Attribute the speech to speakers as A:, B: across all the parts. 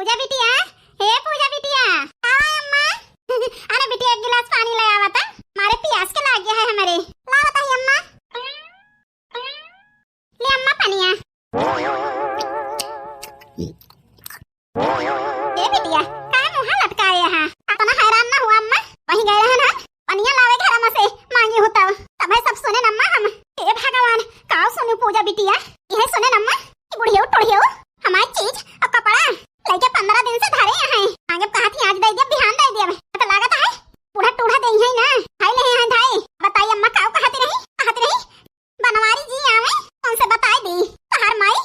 A: पूजा बिटिया, हे पूजा बिटिया, आओ अम्मा। अरे बिटिया एक गिलास पानी ले आवा था, मारे प्यास के लाग गया है हमारे। लाओ ताई अम्मा, ले अम्मा पानिया। ए बिटिया काय मुंह लटकाए यहाँ, अपना हैरान ना हुआ अम्मा, वहीं गए हैं ना पनिया लावे घर में से मांगी होता तब सब सुने नम्मा हम। हे भगवान काव सुनू पूजा बिटिया, यह सुने नम्मा कि बुढ़ियो टोढ़ियो हमारी चीज और कपड़ा लेके 15 दिन से धरे हैं। आगे कहा थी आज दे दिया बिहान दे दिया, तो लागत है पूरा टूढ़ा दे है ना। हाय नहीं है धाई बताई अम्मा काव कहती रही बनवारी जी आवे उनसे बताई दी तहार माई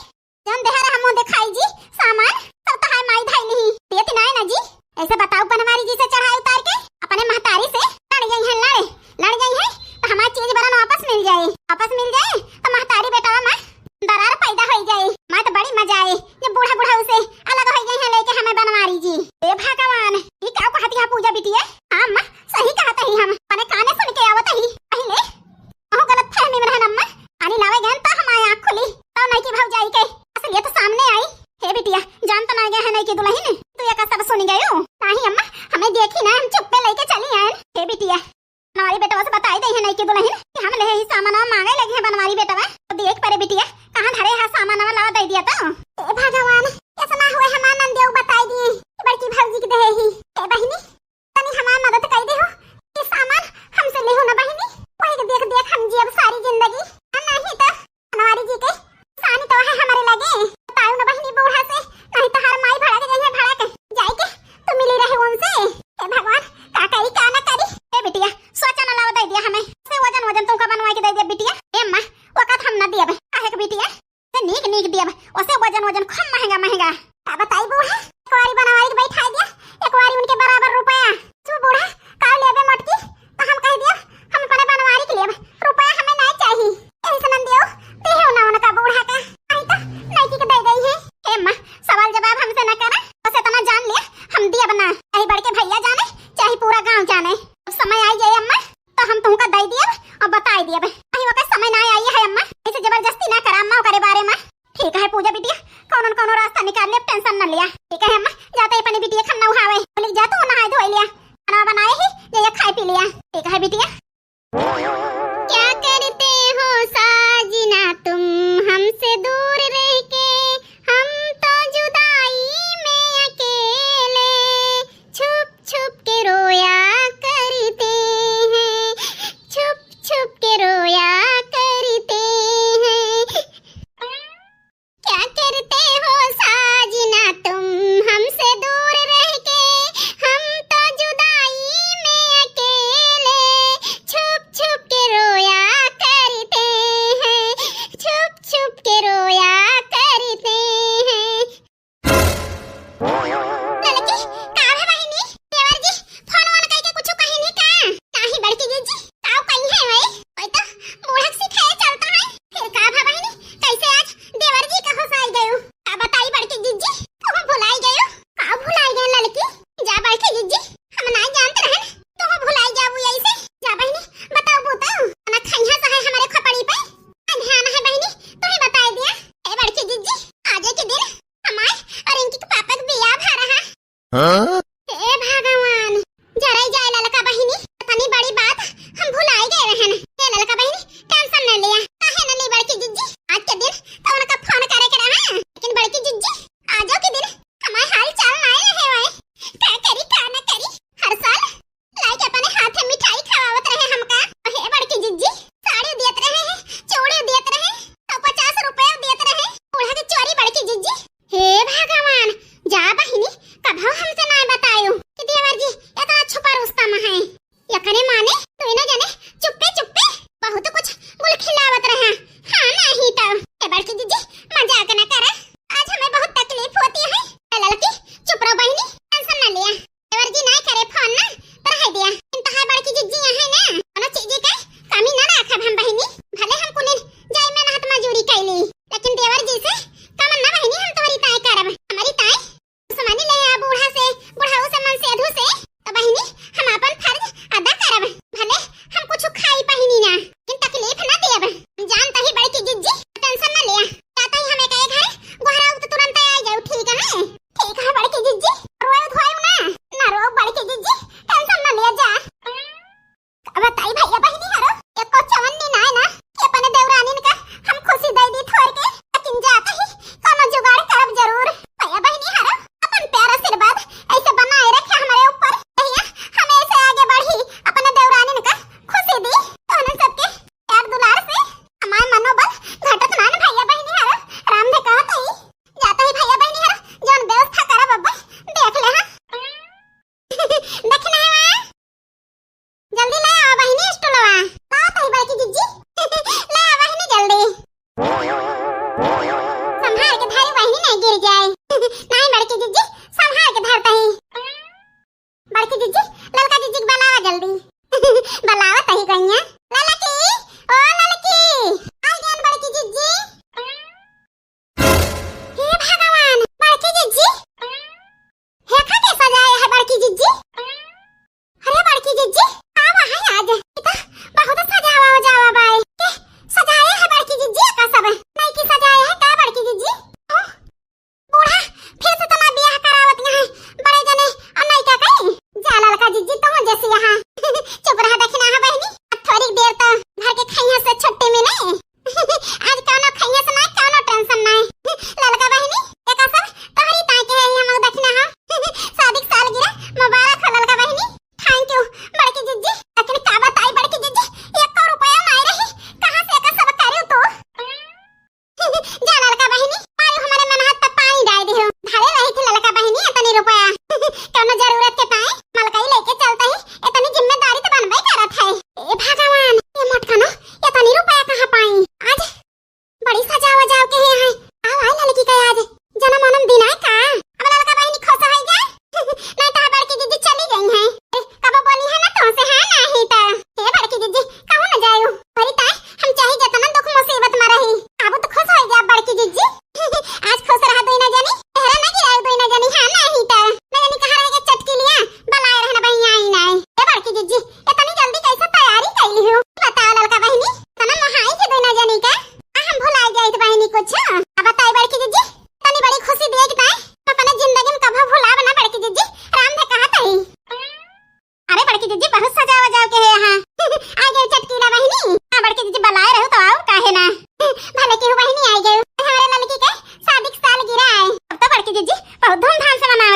A: जन देहर हम दिखाई जी सामान सब तहार माई धाई नहीं देती ना ना जी। ऐसे बताओ बनवारी जी से चढ़ाई उतार के अपने महतारी से लड़ गई है तो हमारी चीज बरन वापस मिल जाए तो महतारी बेटा में दरार पैदा हो जाए। मैं तो बड़ी मजा आए ये बूढ़ा उसे अलग हो गए हैं लेके हमें बनवारी जी। ए भगवान ये क्या कहती है पूजा बिटिया? हां अम्मा सही कहते ही हम अपने काने सुन के आवत ही पहले ओ गलत फहमी में रहन अम्मा पानी लावे गन तो हमारी आंख खुली तो नहीं की भाव जाई के असल ये तो सामने आई। हे बिटिया जान तो ना गए है नहीं की दुल्हन तू ये का सब सुन गई हो? नहीं अम्मा हमें देखी ना हम चुप पे लेके चली आए। हे बिटिया हमारी बेटा से बताई दे है नहीं की दुल्हन कि हम ले ही सामान मांगे लगे हैं बनवारी बेटा तो देख परे बिटिया कहां धरे है सामान लावा दे दिया तो। ए भगवान कैसा ना हुए हमार नंदियो बताई दिए बड़की भौजी की दे ही। ए बहिनी तनी हमार मदद कर दे हो ये सामान हमसे ले हो ना बहिनी वही देख हम जी अब सारी जिंदगी नहीं तो बनवारी जी के सानी तो है हमारे लगे बताओ ना बहिनी बूढ़ा से नहीं तो हर माई भड़क गई है भड़क जाए के तो मिली रहे उनसे। ए भगवान का करी का ना करी। ए बिटिया सोचा ना लावा दे दिया हमें से वजन तुमका बनवा के दे दिया बिटिया। ए अम्मा वक़्त हम ना दिया काहे के बिटिया से नीक दिया ओसे वजन खूब महंगा का बताई बूढ़ा एक बारी बनवारी के बैठा दिया एक बारी उनके बराबर रुपया तू बूढ़ा का लेबे मटकी तो हम कह दिया हम अपने बनवारी के लिए रुपया हमें नहीं चाहिए यही से नंदियो दे हो ना उनका बूढ़ा का आई तो नहीं की दे गई है। ए अम्मा सवाल जवाब हमसे ना करा बस इतना जान लिया हम दिया बना चाहे बड़ के भैया जाने चाहे पूरा गांव जाने अब समय आई जाए अम्मा तो हम तुमका दे दिया और बताई दिया अभी वो समय ना आई है अम्मा ऐसे जबरदस्ती ना करा अम्मा करे बारे में। ठीक है पूजा बिटिया कौन रास्ता निकाल ले टेंशन न लिया। ठीक है अम्मा जाते अपनी बिटिया खाना उठावे बोली जा तू नहाए धोई लिया खाना बनाए ही ये खाई पी लिया। ठीक है बिटिया क्या करते हो साजना तुम हमसे दूर रह के हम तो जुदाई में अकेले छुप के रोया करते हैं छुप के रोया करते हैं। क्या करते हो साजना तुम हमसे दूर रह के हम तो जुदाई में अकेले छुप के रोया करते हैं छुप के रोया करते हैं। लड़की का है बहिनी देवर जी फोन वन कह के कुछ कही नहीं का काहे बड़की जी काव कही है ओए तो बूढ़ा सिखाए चलता है फिर का भा बहिनी कैसे आज देवर जी कहो साई गयो का बताई बड़की जी तुम भुलाई गयो का भुलाई गए लड़की जा बड़की जी हम नहीं जानते रहे तुम भुलाई जाबू ऐसे जा बहिनी बताओ ना खैया से है हमारे खपड़ी पे ध्यान है बहिनी तू ही बताई दिया। ए बड़की जी आज के दिन हमारे और इनके पापा का बियाह भा रहा। हां ए भगवान जरा जाए ललका बहिनी तनी बड़ी बात हम भुलाई गए रहन। ए ललका बहिनी टेंशन न लिया काहे न ली बड़की जी आज के दिन तो उनका फोन करे के रहा लेकिन बड़की जी आजो के दिन हमारे हाल चाल नहीं रहे हुए का करी का न करी हर साल लाइक अपने हाथ में मिठाई खवावत रहे हमका। हे बड़की जी साड़ी देत रहे चूड़ी देत रहे तो 50 रुपए देत रहे बूढ़ा के चोरी बड़की जी। हे भगवान जा बहिनी कभो हमसे ना बता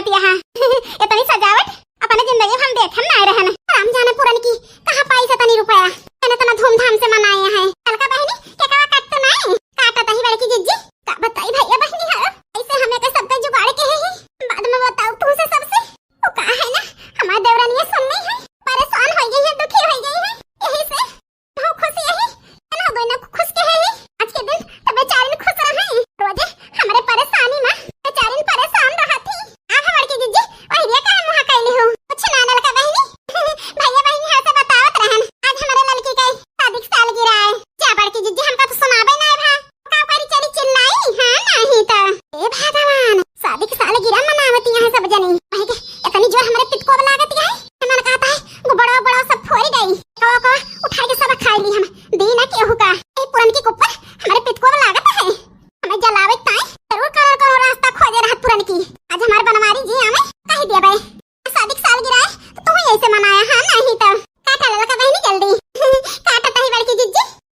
A: लगत यहाँ इतनी सजावट